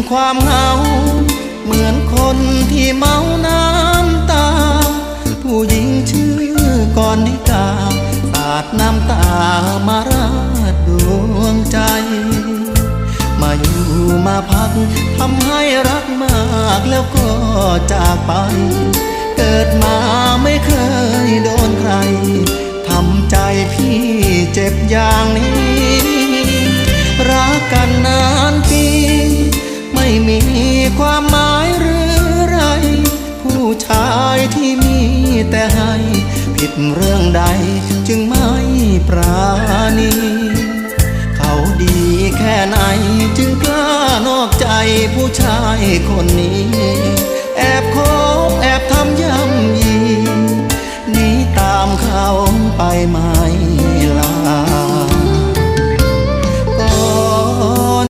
ความเหงาเหมือนคนที่เมาน้ำตาผู้หญิงชื่อก่อนนิกาสาดน้ำตามาราดดวงใจมาอยู่มาพักทำให้รักมากแล้วก็จากไปเกิดมาไม่เคยโดนใครทำใจพี่เจ็บอย่างนี้รักกันนานปีไม่มีความหมายหรือไรผู้ชายที่มีแต่ให้ผิดเรื่องใดจึงไม่ปราณีเขาดีแค่ไหนจึงกล้านอกใจผู้ชายคนนี้แอบคบแอบทำอย่า